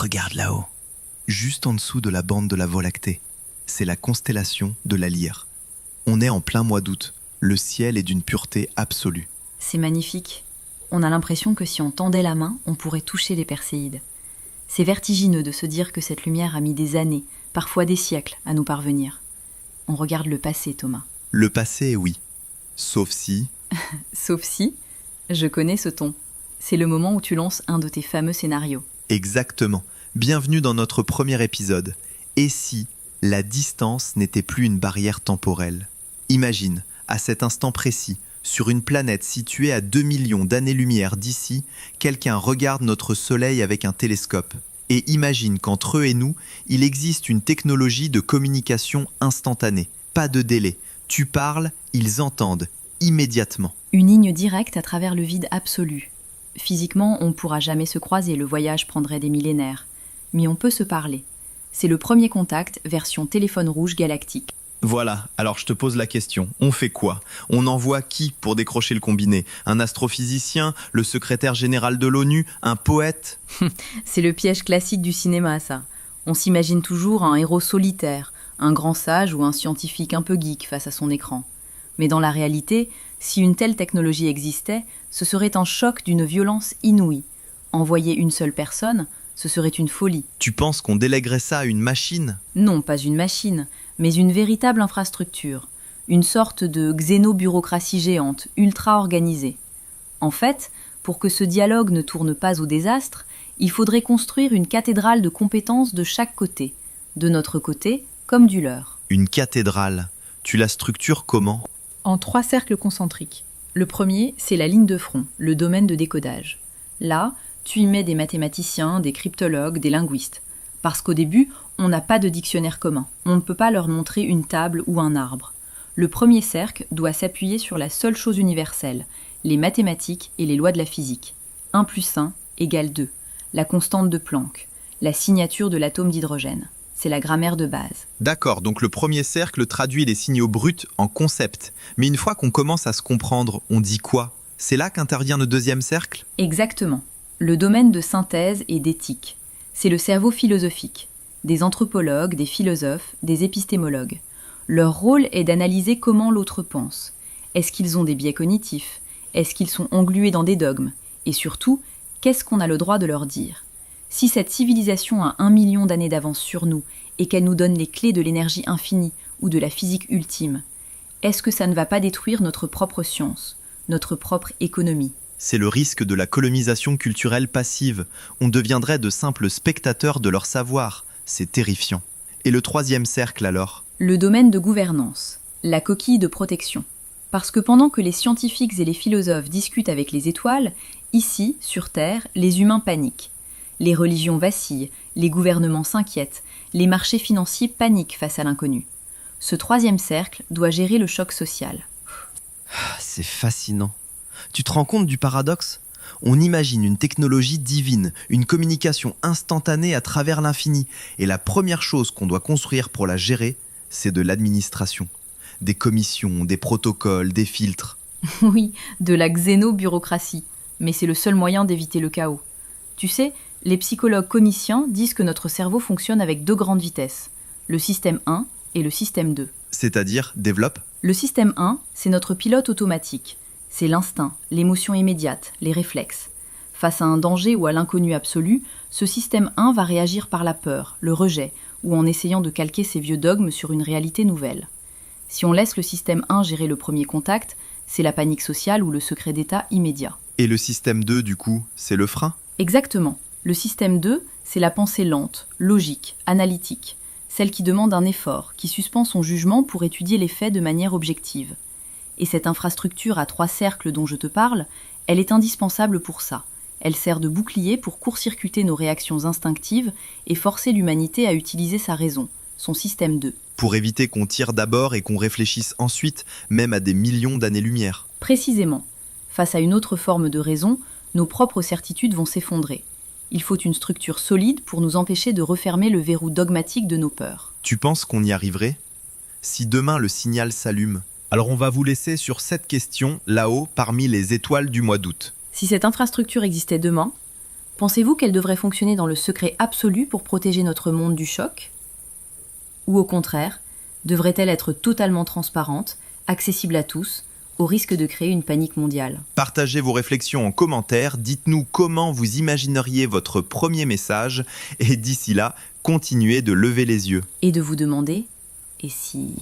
Regarde là-haut, juste en dessous de la bande de la Voie lactée. C'est la constellation de la Lyre. On est en plein mois d'août. Le ciel est d'une pureté absolue. C'est magnifique. On a l'impression que si on tendait la main, on pourrait toucher les Perséides. C'est vertigineux de se dire que cette lumière a mis des années, parfois des siècles, à nous parvenir. On regarde le passé, Thomas. Le passé, oui. Sauf si... Sauf si, je connais ce ton. C'est le moment où tu lances un de tes fameux scénarios. Exactement. Bienvenue dans notre premier épisode. Et si la distance n'était plus une barrière temporelle ? Imagine, à cet instant précis, sur une planète située à 2 millions d'années-lumière d'ici, quelqu'un regarde notre Soleil avec un télescope. Et imagine qu'entre eux et nous, il existe une technologie de communication instantanée. Pas de délai. Tu parles, ils entendent, immédiatement. Une ligne directe à travers le vide absolu. Physiquement, on ne pourra jamais se croiser, le voyage prendrait des millénaires. Mais on peut se parler. C'est le premier contact, version téléphone rouge galactique. Voilà, alors je te pose la question, on fait quoi ? On envoie qui pour décrocher le combiné ? Un astrophysicien, le secrétaire général de l'ONU, un poète ? C'est le piège classique du cinéma, ça. On s'imagine toujours un héros solitaire, un grand sage ou un scientifique un peu geek face à son écran. Mais dans la réalité, si une telle technologie existait, ce serait un choc d'une violence inouïe. Envoyer une seule personne, ce serait une folie. Tu penses qu'on délèguerait ça à une machine ? Non, pas une machine, mais une véritable infrastructure. Une sorte de xénobureaucratie géante, ultra organisée. En fait, pour que ce dialogue ne tourne pas au désastre, il faudrait construire une cathédrale de compétences de chaque côté. De notre côté, comme du leur. Une cathédrale. Tu la structures comment ? En 3 cercles concentriques. Le premier, c'est la ligne de front, le domaine de décodage. Là, tu y mets des mathématiciens, des cryptologues, des linguistes. Parce qu'au début, on n'a pas de dictionnaire commun. On ne peut pas leur montrer une table ou un arbre. Le premier cercle doit s'appuyer sur la seule chose universelle, les mathématiques et les lois de la physique. 1 + 1 = 2. La constante de Planck. La signature de l'atome d'hydrogène. C'est la grammaire de base. D'accord, donc le premier cercle traduit les signaux bruts en concepts. Mais une fois qu'on commence à se comprendre, on dit quoi ? C'est là qu'intervient le deuxième cercle ? Exactement. Le domaine de synthèse et d'éthique. C'est le cerveau philosophique. Des anthropologues, des philosophes, des épistémologues. Leur rôle est d'analyser comment l'autre pense. Est-ce qu'ils ont des biais cognitifs ? Est-ce qu'ils sont englués dans des dogmes ? Et surtout, qu'est-ce qu'on a le droit de leur dire ? Si cette civilisation a 1 million d'années d'avance sur nous et qu'elle nous donne les clés de l'énergie infinie ou de la physique ultime, est-ce que ça ne va pas détruire notre propre science, notre propre économie ? C'est le risque de la colonisation culturelle passive. On deviendrait de simples spectateurs de leur savoir. C'est terrifiant. Et le troisième cercle alors ? Le domaine de gouvernance, la coquille de protection. Parce que pendant que les scientifiques et les philosophes discutent avec les étoiles, ici, sur Terre, les humains paniquent. Les religions vacillent, les gouvernements s'inquiètent, les marchés financiers paniquent face à l'inconnu. Ce troisième cercle doit gérer le choc social. C'est fascinant. Tu te rends compte du paradoxe ? On imagine une technologie divine, une communication instantanée à travers l'infini. Et la première chose qu'on doit construire pour la gérer, c'est de l'administration. Des commissions, des protocoles, des filtres. Oui, de la xénobureaucratie. Mais c'est le seul moyen d'éviter le chaos. Tu sais, les psychologues cliniciens disent que notre cerveau fonctionne avec 2 grandes vitesses. Le système 1 et le système 2. C'est-à-dire, développe ? Le système 1, c'est notre pilote automatique. C'est l'instinct, l'émotion immédiate, les réflexes. Face à un danger ou à l'inconnu absolu, ce système 1 va réagir par la peur, le rejet, ou en essayant de calquer ses vieux dogmes sur une réalité nouvelle. Si on laisse le système 1 gérer le premier contact, c'est la panique sociale ou le secret d'État immédiat. Et le système 2, du coup, c'est le frein ? Exactement. Le système 2, c'est la pensée lente, logique, analytique. Celle qui demande un effort, qui suspend son jugement pour étudier les faits de manière objective. Et cette infrastructure à 3 cercles dont je te parle, elle est indispensable pour ça. Elle sert de bouclier pour court-circuiter nos réactions instinctives et forcer l'humanité à utiliser sa raison, son système 2. Pour éviter qu'on tire d'abord et qu'on réfléchisse ensuite, même à des millions d'années-lumière. Précisément. Face à une autre forme de raison, nos propres certitudes vont s'effondrer. Il faut une structure solide pour nous empêcher de refermer le verrou dogmatique de nos peurs. Tu penses qu'on y arriverait ? Si demain le signal s'allume, alors on va vous laisser sur cette question, là-haut, parmi les étoiles du mois d'août. Si cette infrastructure existait demain, Pensez-vous qu'elle devrait fonctionner dans le secret absolu pour protéger notre monde du choc ? Ou au contraire, devrait-elle être totalement transparente, accessible à tous, au risque de créer une panique mondiale ? Partagez vos réflexions en commentaire, dites-nous comment vous imagineriez votre premier message, et d'ici là, continuez de lever les yeux. Et de vous demander, et si...